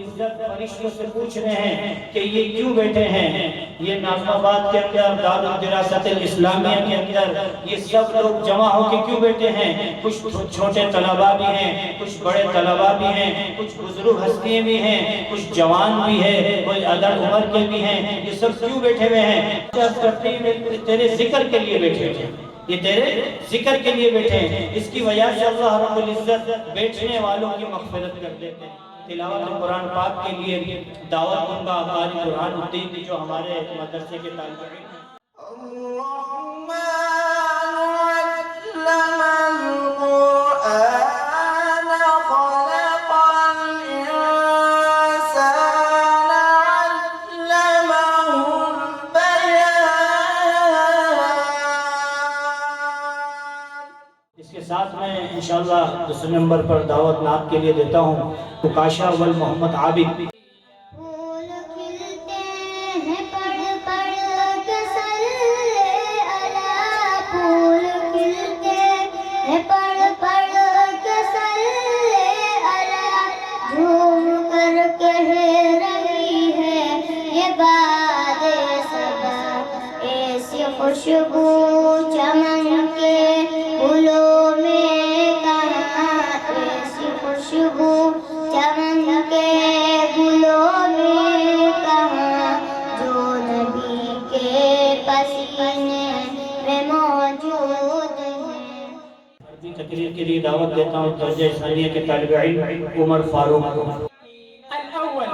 العزت فرشتوں سے پوچھ رہے ہیں کہ یہ کیوں بیٹھے ہیں؟ یہ ناظم آباد کے اندر دارالدراست الاسلامیہ کے اندر یہ سب لوگ جمع ہو کے کیوں بیٹھے ہیں؟ کچھ چھوٹے طلباء بھی ہیں، کچھ بڑے طلباء بھی ہیں، کچھ بزرگ ہستیاں بھی ہیں، کچھ جوان بھی ہیں، کوئی ادر عمر کے بھی ہیں۔ یہ سب کیوں بیٹھے ہوئے ہیں؟ تیرے ذکر کے لیے بیٹھے ہوئے ہیں، یہ تیرے ذکر کے لیے بیٹھے ہیں۔ اس کی وجہ سے اللہ رب العزت بیٹھنے والوں کی مغفرت کر دیتے ہیں۔ تلاوت قرآن پاک کے لیے دعوت دوں گا قاری برہان الدین جو ہمارے مدرسے کے طالب علم ہیں۔ ساتھ میں انشاءاللہ دوسرے نمبر پر دعوت نعت کے لیے دیتا ہوں کاشا ول محمد عابد۔ پھول کھلتے ہیں پڑھ پڑھ کے صلی علی، پھول کھلتے ہیں پڑھ پڑھ کے صلی علی، جھوم کر کہہ رہی ہے یہ باد صبا، ایسی خوشبو چمن کے پھولوں خوشبو چمن کے گلوں میں کہاں، جو نبی کے پسینے میں موجود ہیں۔ عربی تقریر کے لیے دعوت دیتا ہوں درجہ ثانیہ کے طالب علم عمر فاروق۔ الأول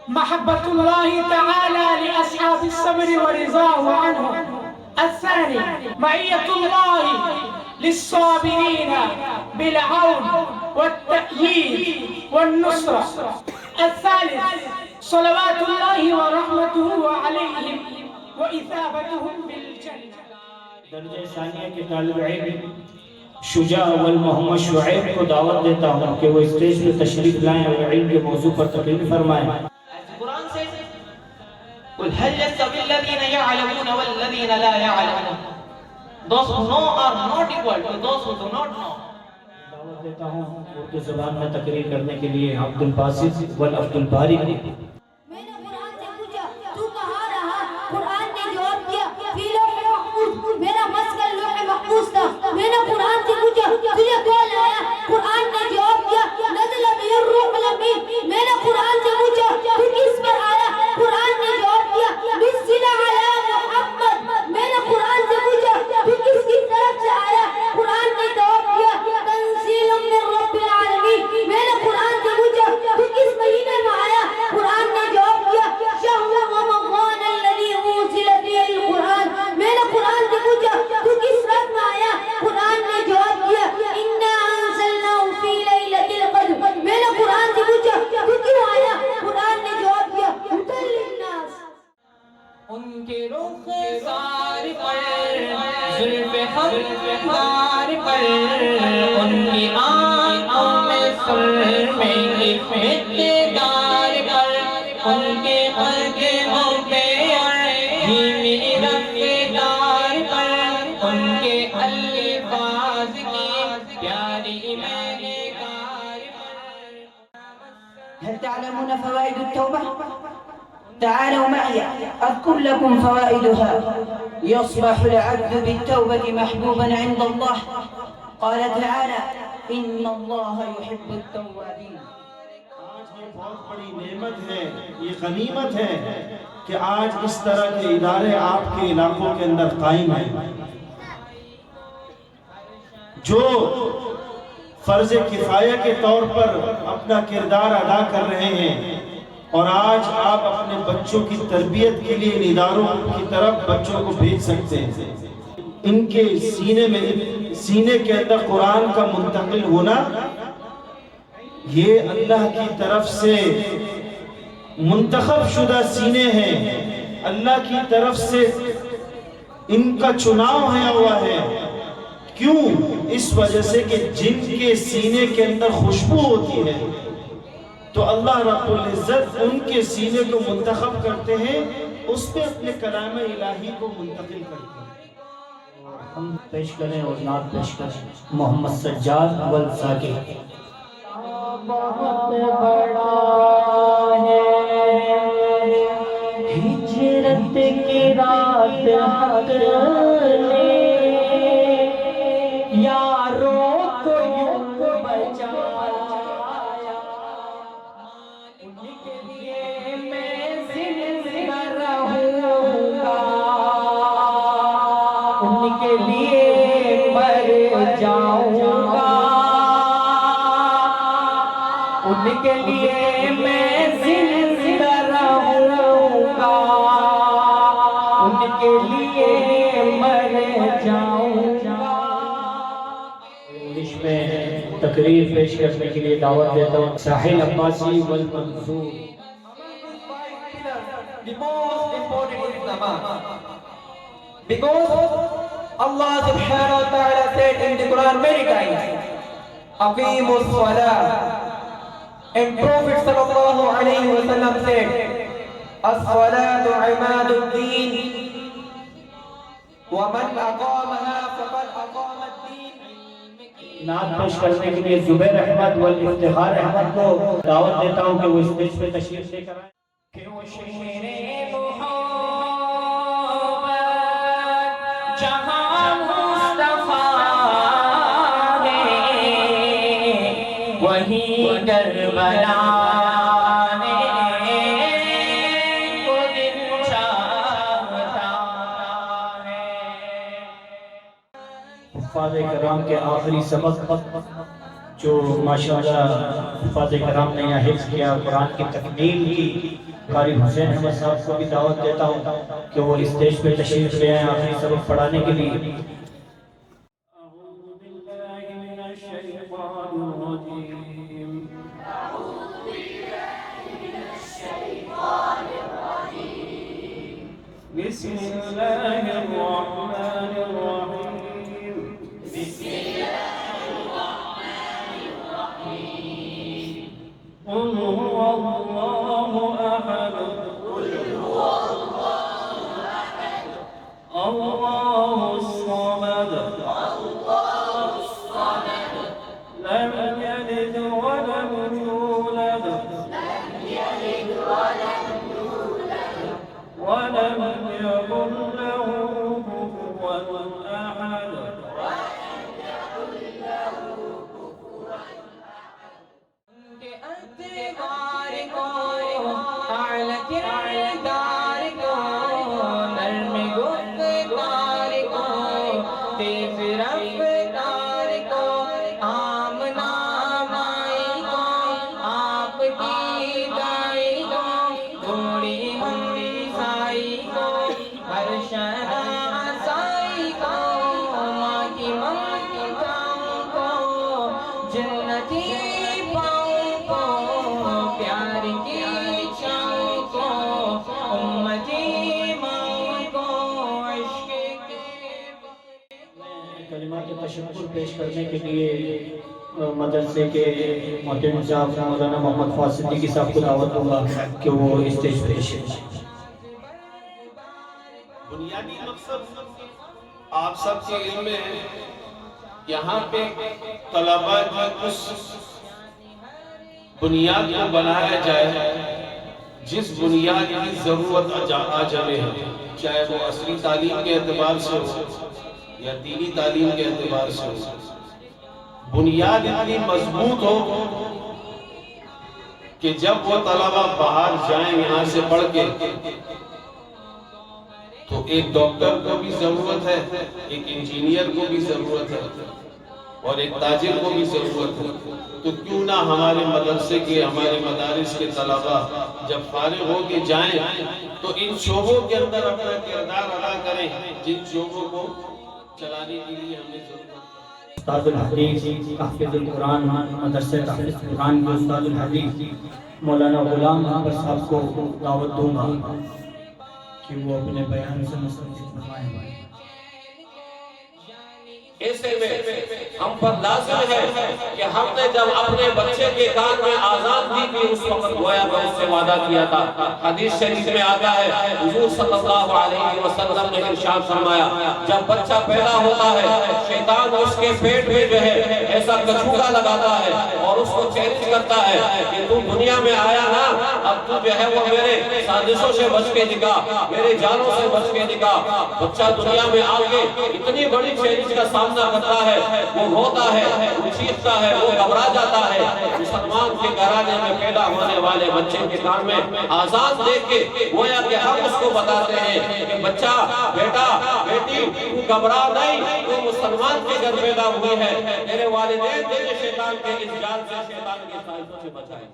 محبة الله تعالى لأصحاب الصبر ورضاه عنهم. الثاني معية الله للصابرين بالعون والتأييد والنصرة. الثالث صلوات الله ورحمته عليهم وإثابتهم بالجنة. درجہ ثانیہ کے طالب علم شجاع والمحمد شعیب کو دعوت دیتا ہوں کہ وہ اسٹیج پہ تشریف لائیں اور علم کے موضوع پر تقریر فرمائیں۔ قرآن سے قل هل يستوي الذين يعلمون والذين لا يعلمون. Those who know are not equal to those who do not know. دعوت دیتا ہوں اردو زبان میں تقریر کرنے کے لیے عبد الباسط والعبد الباری۔ میں نے قرآن سے پوچھا تو کہاں رہا؟ قرآن نے جواب دیا فی لوح محفوظ، میرا مسکن لوح محفوظ تھا۔ میں نے قرآن سے پوچھا تجھے کون لایا؟ قرآن نے جواب دیا نزل به الروح الامین۔ میں نے قرآن سے پوچھا تو کس پر آیا؟ قرآن نے جواب دیا نزل علی محمد۔ میں نے قرآن سے پوچھا تو کس کی طرف سے آیا؟ قرآن نے جواب دیا تنزیل من رب العالمین۔ میں نے قرآن سے پوچھا تو کس مہینے میں آیا؟ قرآن نے جواب دیا شہر رمضان الذی انزل فیہ القرآن۔ میں نے قرآن سے پوچھا تو کس رات میں آیا؟ قرآن نے جواب دیا انا انزلناہ فی لیلۃ القدر۔ میں نے قرآن سے پوچھا تو کیوں آیا؟ قرآن نے جواب دیا ہدی للناس۔ ان کے رخ سار پر زلف خمار پر، ان کی آنکھوں میں سرمے کی مقدار پر، ان کے قدموں پہ دھیمی رفتار پر، ان کے الفاظ کی پیاری میری کار پر۔ هل تعلمون فوائد التوبة؟ تعالوا معي أذكر لكم فوائدها. يصبح العبد بالتوبة محبوبا عند الله. قال تعالى إن الله يحب التوابين. آج یہ بہت بڑی نعمت ہے، یہ غنیمت ہے کہ آج اس طرح کے ادارے آپ کے علاقوں کے اندر قائم ہیں جو فرض کفایہ کے طور پر اپنا کردار ادا کر رہے ہیں، اور آج آپ اپنے بچوں کی تربیت کے لیے ان اداروں کی طرف بچوں کو بھیج سکتے ہیں۔ ان کے سینے کے اندر قرآن کا منتقل ہونا یہ اللہ کی طرف سے منتخب شدہ سینے ہیں، اللہ کی طرف سے ان کا چناؤ ہوا ہے۔ کیوں؟ اس وجہ سے کہ جن کے سینے کے اندر خوشبو ہوتی ہے تو اللہ رب العزت ان کے سینے کو منتخب کرتے ہیں، اس پہ اپنے کلام الہی کو منتقل کرتے ہیں۔ ہم پیش کریں اور نعت پیش کریں محمد سجاد والساکر۔ بہت بڑا نے یاروں کو یوں بچایا، ان کے لیے میں زندہ رہوں گا، ان کے لیے مر جاؤں گا، ان کے لیے میں زندہ رہوں گا، ان کے لیے مر جاؤں گا۔ انگلش میں تقریر پیش کرنے کے لیے دعوت دیتا ہوں ساحل Abbasi والمنظور۔ The most important is namaz. Because Allah subhanahu wa ta'ala said in the Quran many times, Aqimus salah. And Prophet sallallahu alayhi wa sallam said, As-salatu imaduddin, wa man aqamaha faqad aqama ad-din. نعت پیش کرنے کے لیے زبیر احمد والافتخار احمد کو دعوت دیتا ہوں کہ وہ اسٹیج پہ تشریف لے کر آئیں۔ کہ وہ شہر محبت جہاں مصطفیٰ ہے، وہی کربلا کو دل چاہتا ہے۔ حفاظ کرام کے آخری سبق جو ماشاءاللہ حفاظ کرام نے یہاں حفظ کیا، قرآن کی تکمیل کی، قاری حسین احمد صاحب کو بھی دعوت دیتا ہوں کہ وہ اسٹیج پہ تشریف لے آئیں آخری سبق پڑھانے کے لیے۔ اعوذ باللہ من الشیطان الرجیم، بسم اللہ الرحمن الرحیم، قل هو الله أحد، الله الصمد، لم يلد ولم يولد، ولم يكن له كفوا أحد۔ اعتبار کو اعلی کردار کو، نرم گفتار کو، تیز رفتار کو، آمنا مائی کو، آپ کی دائی کو، تھوڑی ہمسائی کو، ہر شناسائی کو، ماں کی ممتاؤں کو، جنتی کلمات تشکر پیش کرنے کے لیے مدرسے کے محترم صاحب مولانا محمد فواز صدیقی صاحب کو دعوت دوں گا کہ وہ اسٹیج پہ تشریف لائیں۔ بنیادی مقصد آپ سب کے علم میں ہے، یہاں پہ طلباء کی اس بنیاد کو بنایا جائے جس بنیاد کی ضرورت آج ہمیں ہے، چاہے وہ عصری تعلیم کے اعتبار سے ہو یا دینی تعلیم کے اعتبار سے ہو، بنیاد اتنی مضبوط ہو کہ جب وہ طلباء باہر جائیں یہاں سے پڑھ کے تو ایک ڈاکٹر کو بھی ضرورت ہے، ایک انجینئر کو بھی ضرورت ہے اور ایک تاجر کو بھی ضرورت ہے۔ تو کیوں نہ ہمارے مدرسے کے، ہمارے مدارس کے طلباء جب فارغ ہو کے جائیں تو ان شعبوں کے اندر اپنا کردار ادا کریں جن شعبوں کو چلانے کے لیے ہمیں ضرورت ہے۔ استاد الحدیث حافظ القرآن مدرسہ تحفظ قرآن کے استاد الحدیث مولانا غلام احمد صاحب کو دعوت دوں گا کہ وہ اپنے بیان سے مستفید فرمائیں۔ ایسے میں ہم پر لازم ہے کہ ہم نے جب اپنے بچے کے کان میں آزان شادی بھی اس وقت گویا کہ اس سے وعدہ کیا تھا۔ حدیث شریف میں آتا ہے حضور صلی اللہ علیہ وسلم نے ارشاد فرمایا جب بچہ پیدا ہوتا ہے شیطان اس کے پیٹ میں جو ہے ایسا کچھوکا لگاتا ہے اور اس کو چیلنج کرتا ہے کہ تو دنیا میں آیا نا، اب تو جو ہے وہ میرے سازشوں سے بچ کے دکھا، میرے جالوں سے بچ کے دکھا۔ بچہ دنیا میں آ کے اتنی بڑی چیلنج کا سامنا کرتا ہے، وہ روتا ہے، وہ چیختا ہے، وہ گھبرا جاتا ہے۔ مسلمان کے گھرانے میں پیدا ہونے والے بچے کے کان میں آزان دے کے گویا کہ ہم اس کو بتاتے ہیں کہ بچہ، بیٹا، بیٹی، تو گھبرا نہیں، تو مسلمان کے گھر پیدا ہوئی ہے، تیرے والدین تیرے شیطان کے اس جال سے، شیطان کے سائزوں سے بچائیں۔